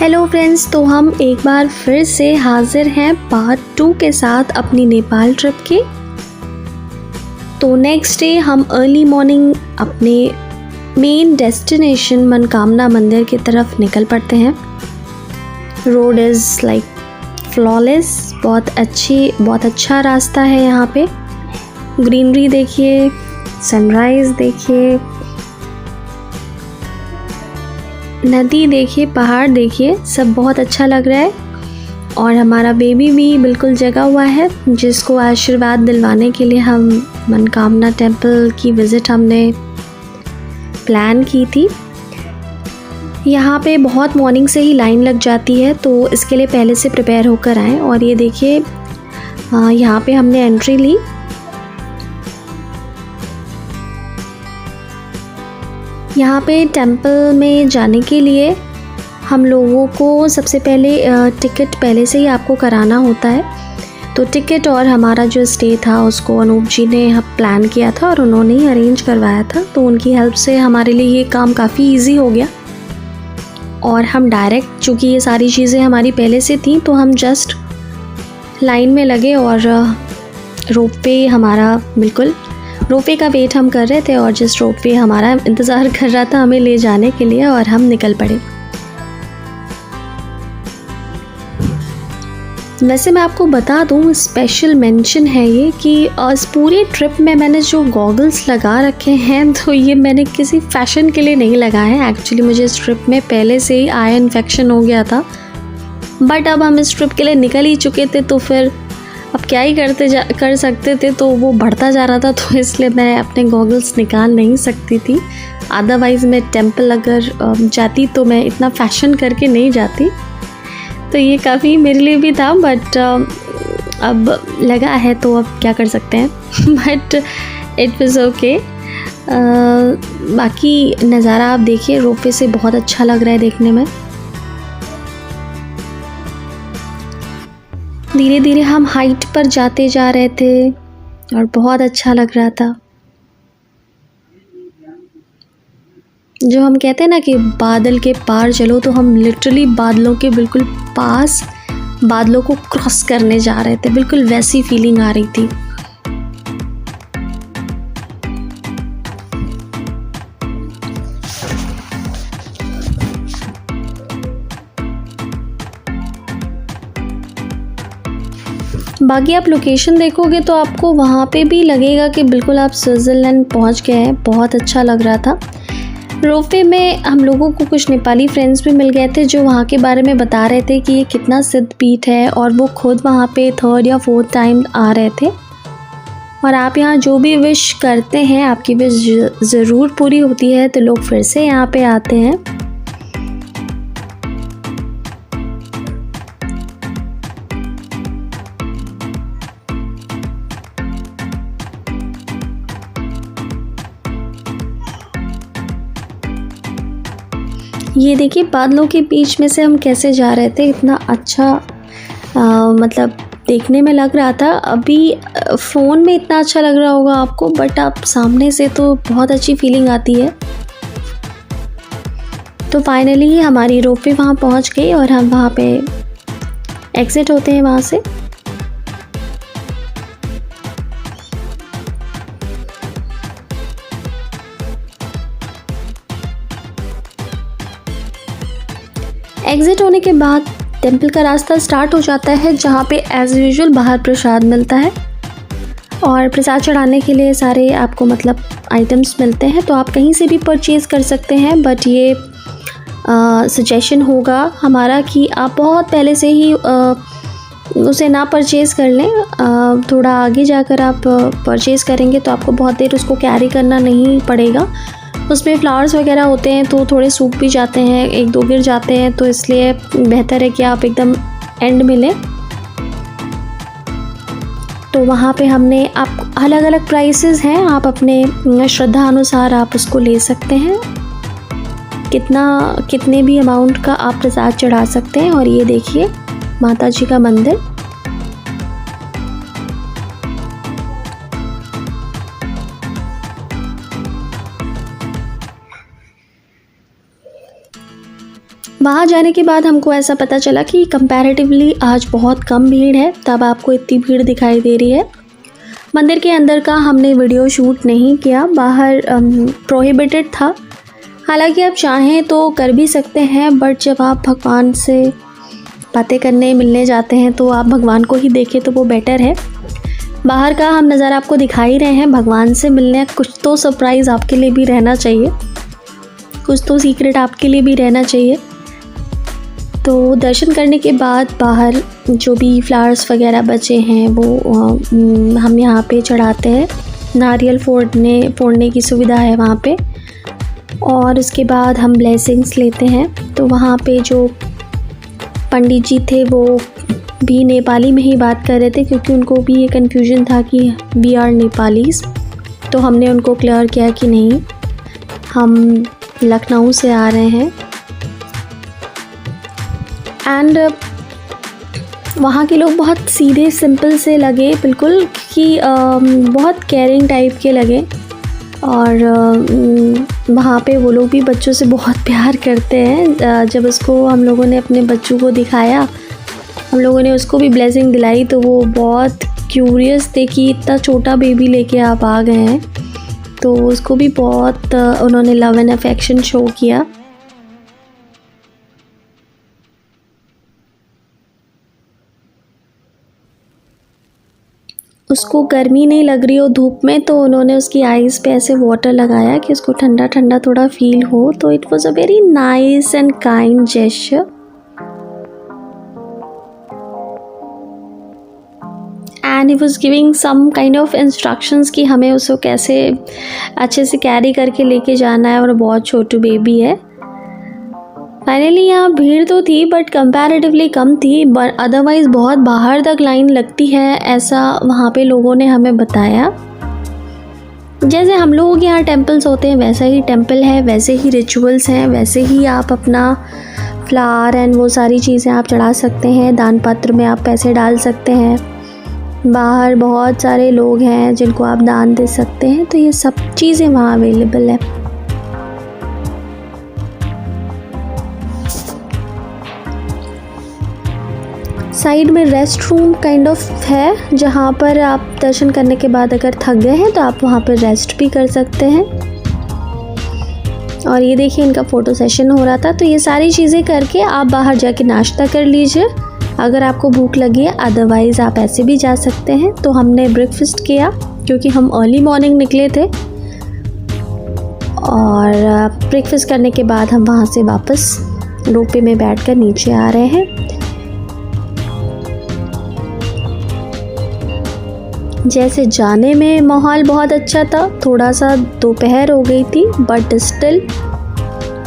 Hello friends, तो हम एक बार फिर से हाजिर हैं पार्ट 2 के साथ अपनी नेपाल ट्रिप के। तो नेक्स्ट डे हम अर्ली मॉर्निंग अपने मेन डेस्टिनेशन मनकामना मंदिर की तरफ निकल पड़ते हैं। रोड इज़ लाइक फ्लॉलेस, बहुत अच्छा रास्ता है। यहाँ पे ग्रीनरी देखिए, सनराइज़ देखिए, नदी देखिए, पहाड़ देखिए, सब बहुत अच्छा लग रहा है। और हमारा बेबी भी बिल्कुल जगा हुआ है, जिसको आशीर्वाद दिलवाने के लिए हम मनकामना टेम्पल की विज़िट हमने प्लान की थी। यहाँ पे बहुत मॉर्निंग से ही लाइन लग जाती है, तो इसके लिए पहले से प्रिपेयर होकर आएँ। और ये देखिए, यहाँ पे हमने एंट्री ली। यहाँ पे टेंपल में जाने के लिए हम लोगों को सबसे पहले टिकट पहले से ही आपको कराना होता है। तो टिकट और हमारा जो स्टे था उसको अनूप जी ने प्लान किया था और उन्होंने ही अरेंज करवाया था। तो उनकी हेल्प से हमारे लिए ये काम काफ़ी इजी हो गया। और हम डायरेक्ट, चूँकि ये सारी चीज़ें हमारी पहले से थी, तो हम जस्ट लाइन में लगे और रोपवे का वेट हम कर रहे थे। और जिस रोपवे हमारा इंतज़ार कर रहा था हमें ले जाने के लिए, और हम निकल पड़े। वैसे मैं आपको बता दूं, स्पेशल मेंशन है ये कि इस पूरी ट्रिप में मैंने जो गॉगल्स लगा रखे हैं, तो ये मैंने किसी फैशन के लिए नहीं लगाए हैं। एक्चुअली मुझे इस ट्रिप में पहले से ही आई इन्फेक्शन हो गया था, बट अब हम इस ट्रिप के लिए निकल ही चुके थे, तो फिर अब क्या ही कर सकते थे। तो वो बढ़ता जा रहा था, तो इसलिए मैं अपने गॉगल्स निकाल नहीं सकती थी। अदरवाइज़ मैं टेंपल अगर जाती तो मैं इतना फैशन करके नहीं जाती। तो ये काफ़ी मेरे लिए भी था, बट अब लगा है तो अब क्या कर सकते हैं। But it was okay. बाकी नज़ारा आप देखिए, रोपवे से बहुत अच्छा लग रहा है देखने में। धीरे धीरे हम हाइट पर जाते जा रहे थे और बहुत अच्छा लग रहा था। जो हम कहते हैं ना कि बादल के पार चलो, तो हम लिटरली बादलों के बिल्कुल पास, बादलों को क्रॉस करने जा रहे थे। बिल्कुल वैसी फीलिंग आ रही थी। बाकी आप लोकेशन देखोगे तो आपको वहाँ पे भी लगेगा कि बिल्कुल आप स्विट्ज़रलैंड पहुँच गए हैं। बहुत अच्छा लग रहा था। रोपवे में हम लोगों को कुछ नेपाली फ्रेंड्स भी मिल गए थे, जो वहाँ के बारे में बता रहे थे कि ये कितना सिद्ध पीठ है, और वो खुद वहाँ पे 3rd या 4th टाइम आ रहे थे। और आप यहाँ जो भी विश करते हैं, आपकी विश ज़रूर पूरी होती है, तो लोग फिर से यहाँ पे आते हैं। ये देखिए, बादलों के बीच में से हम कैसे जा रहे थे। इतना अच्छा मतलब देखने में लग रहा था। अभी फ़ोन में इतना अच्छा लग रहा होगा आपको, बट आप सामने से तो बहुत अच्छी फीलिंग आती है। तो फाइनली हमारी रोपवे वहाँ पहुँच गई और हम वहाँ पे एग्ज़िट होते हैं वहाँ से। एग्ज़िट होने के बाद टेंपल का रास्ता स्टार्ट हो जाता है, जहाँ पे एज़ यूजुअल बाहर प्रसाद मिलता है। और प्रसाद चढ़ाने के लिए सारे आपको आइटम्स मिलते हैं, तो आप कहीं से भी परचेज़ कर सकते हैं। बट ये सजेशन होगा हमारा कि आप बहुत पहले से ही उसे ना परचेज़ कर लें। थोड़ा आगे जाकर आप परचेज़ करेंगे तो आपको बहुत देर उसको कैरी करना नहीं पड़ेगा। उसमें फ्लावर्स वगैरह होते हैं, तो थोड़े सूख भी जाते हैं, 1-2 गिर जाते हैं, तो इसलिए बेहतर है कि आप एकदम एंड में लें। तो वहाँ पे हमने, आप अलग अलग प्राइसेस हैं, आप अपने श्रद्धा अनुसार आप उसको ले सकते हैं। कितने भी अमाउंट का आप प्रसाद चढ़ा सकते हैं। और ये देखिए माता जी का मंदिर। वहाँ जाने के बाद हमको ऐसा पता चला कि कंपैरेटिवली आज बहुत कम भीड़ है, तब आपको इतनी भीड़ दिखाई दे रही है। मंदिर के अंदर का हमने वीडियो शूट नहीं किया, बाहर प्रोहिबिटेड था। हालांकि आप चाहें तो कर भी सकते हैं, बट जब आप भगवान से बातें करने मिलने जाते हैं तो आप भगवान को ही देखें तो वो बेटर है। बाहर का हम नज़ारा आपको दिखा ही रहे हैं। भगवान से मिलने कुछ तो सरप्राइज़ आपके लिए भी रहना चाहिए, कुछ तो सीक्रेट आपके लिए भी रहना चाहिए। तो दर्शन करने के बाद बाहर जो भी फ्लावर्स वगैरह बचे हैं वो हम यहाँ पे चढ़ाते हैं। नारियल फोड़ने की सुविधा है वहाँ पे। और उसके बाद हम ब्लेसिंग्स लेते हैं। तो वहाँ पे जो पंडित जी थे वो भी नेपाली में ही बात कर रहे थे, क्योंकि उनको भी ये कन्फ्यूजन था कि वी आर नेपालीज़। तो हमने उनको क्लियर किया कि नहीं, हम लखनऊ से आ रहे हैं। एंड वहाँ के लोग बहुत सीधे सिंपल से लगे बिल्कुल, कि बहुत केयरिंग टाइप के लगे। और वहाँ पे वो लोग भी बच्चों से बहुत प्यार करते हैं। जब उसको हम लोगों ने अपने बच्चों को दिखाया, हम लोगों ने उसको भी ब्लेसिंग दिलाई, तो वो बहुत क्यूरियस थे कि इतना छोटा बेबी लेके आप आ गए हैं। तो उसको भी बहुत उन्होंने लव एंड अफेक्शन शो किया। उसको गर्मी नहीं लग रही हो धूप में, तो उन्होंने उसकी आईज़ पे ऐसे वाटर लगाया कि उसको ठंडा ठंडा थोड़ा फील हो। तो it was a very nice and kind gesture. And he was giving some kind of instructions कि हमें उसको कैसे अच्छे से कैरी करके लेके जाना है, और बहुत छोटू बेबी है। फाइनली यहाँ भीड़ तो थी बट कंपैरेटिवली कम थी, बट अदरवाइज़ बहुत बाहर तक लाइन लगती है, ऐसा वहाँ पे लोगों ने हमें बताया। जैसे हम लोगों के यहाँ टेम्पल्स होते हैं वैसा ही टेम्पल है, वैसे ही रिचुअल्स हैं, वैसे ही आप अपना फ्लावर एंड वो सारी चीज़ें आप चढ़ा सकते हैं। दान पत्र में आप पैसे डाल सकते हैं। बाहर बहुत सारे लोग हैं जिनको आप दान दे सकते हैं। तो ये सब चीज़ें वहाँ अवेलेबल है। साइड में रेस्ट रूम काइंड ऑफ है, जहाँ पर आप दर्शन करने के बाद अगर थक गए हैं तो आप वहाँ पर रेस्ट भी कर सकते हैं। और ये देखिए इनका फ़ोटो सेशन हो रहा था। तो ये सारी चीज़ें करके आप बाहर जाके नाश्ता कर लीजिए अगर आपको भूख लगी है, अदरवाइज़ आप ऐसे भी जा सकते हैं। तो हमने ब्रेकफास्ट किया क्योंकि हम अर्ली मॉर्निंग निकले थे, और ब्रेकफास्ट करने के बाद हम वहाँ से वापस रोपवे में बैठकर नीचे आ रहे हैं। जैसे जाने में माहौल बहुत अच्छा था, थोड़ा सा दोपहर हो गई थी बट स्टिल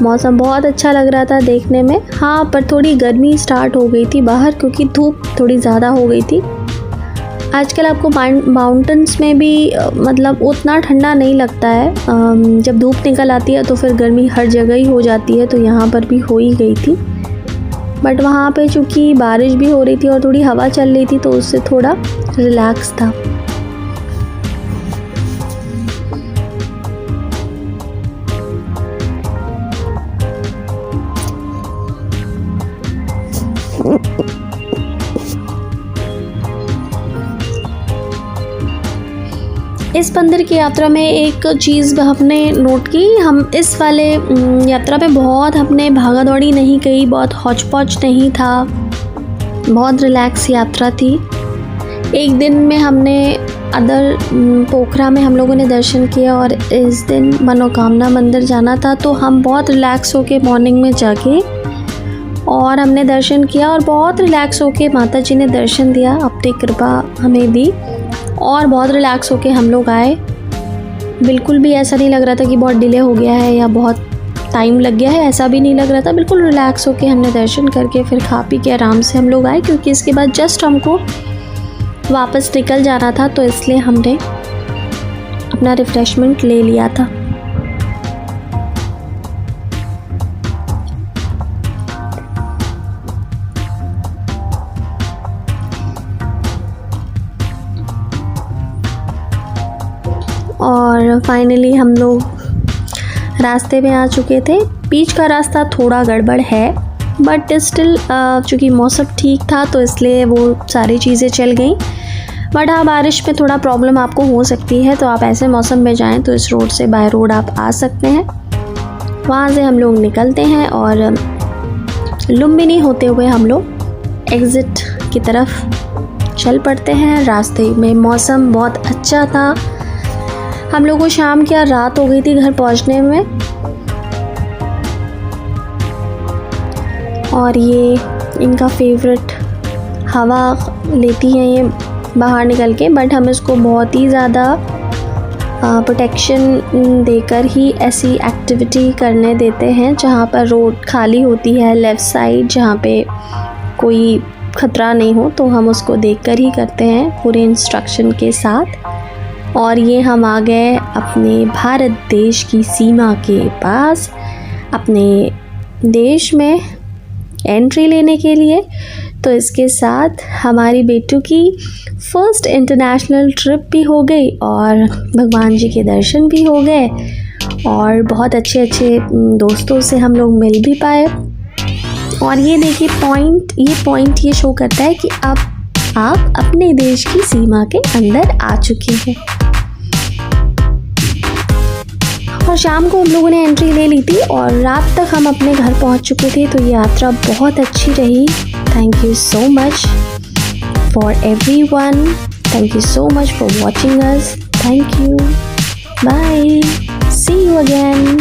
मौसम बहुत अच्छा लग रहा था देखने में। हाँ, पर थोड़ी गर्मी स्टार्ट हो गई थी बाहर, क्योंकि धूप थोड़ी ज़्यादा हो गई थी। आजकल आपको माउंटेन्स में भी मतलब उतना ठंडा नहीं लगता है। जब धूप निकल आती है तो फिर गर्मी हर जगह ही हो जाती है, तो यहाँ पर भी हो ही गई थी। बट वहाँ पे चूँकि बारिश भी हो रही थी और थोड़ी हवा चल रही थी, तो उससे थोड़ा रिलैक्स था। इस मंदिर की यात्रा में एक चीज़ हमने नोट की, हम इस वाले यात्रा में बहुत हमने भागा दौड़ी नहीं की, बहुत हौच पौच नहीं था, बहुत रिलैक्स यात्रा थी। एक दिन में हमने पोखरा में हम लोगों ने दर्शन किया, और इस दिन मनोकामना मंदिर जाना था। तो हम बहुत रिलैक्स होके मॉर्निंग में जाके और हमने दर्शन किया, और बहुत रिलैक्स होके माता जी ने दर्शन दिया, अपनी कृपा हमें दी, और बहुत रिलैक्स होके हम लोग आए। बिल्कुल भी ऐसा नहीं लग रहा था कि बहुत डिले हो गया है या बहुत टाइम लग गया है, ऐसा भी नहीं लग रहा था। बिल्कुल रिलैक्स होके हमने दर्शन करके फिर खा पी के आराम से हम लोग आए, क्योंकि इसके बाद जस्ट हमको वापस निकल जाना था, तो इसलिए हमने अपना रिफ़्रेशमेंट ले लिया था। और फाइनली हम लोग रास्ते में आ चुके थे। बीच का रास्ता थोड़ा गड़बड़ है, बट स्टिल चूँकि मौसम ठीक था तो इसलिए वो सारी चीज़ें चल गई। बट हाँ, बारिश में थोड़ा प्रॉब्लम आपको हो सकती है, तो आप ऐसे मौसम में जाएं तो इस रोड से बाय रोड आप आ सकते हैं। वहाँ से हम लोग निकलते हैं और लुम्बिनी होते हुए हम लोग एग्ज़िट की तरफ चल पड़ते हैं। रास्ते में मौसम बहुत अच्छा था, हम लोग को शाम की रात हो गई थी घर पहुँचने में। और ये इनका फेवरेट हवा लेती हैं ये बाहर निकल के, बट हम इसको बहुत ही ज़्यादा प्रोटेक्शन देकर ही ऐसी एक्टिविटी करने देते हैं जहाँ पर रोड खाली होती है लेफ़्ट साइड, जहाँ पे कोई ख़तरा नहीं हो, तो हम उसको देखकर ही करते हैं पूरे इंस्ट्रक्शन के साथ। और ये हम आ गए अपने भारत देश की सीमा के पास, अपने देश में एंट्री लेने के लिए। तो इसके साथ हमारी बेटू की फ़र्स्ट इंटरनेशनल ट्रिप भी हो गई और भगवान जी के दर्शन भी हो गए और बहुत अच्छे अच्छे दोस्तों से हम लोग मिल भी पाए। और ये देखिए पॉइंट ये शो करता है कि अब आप अपने देश की सीमा के अंदर आ चुके हैं। और शाम को हम लोगों ने एंट्री ले ली थी और रात तक हम अपने घर पहुंच चुके थे। तो ये यात्रा बहुत अच्छी रही। Thank you so much for everyone, thank you so much for watching us, thank you, bye, see you again.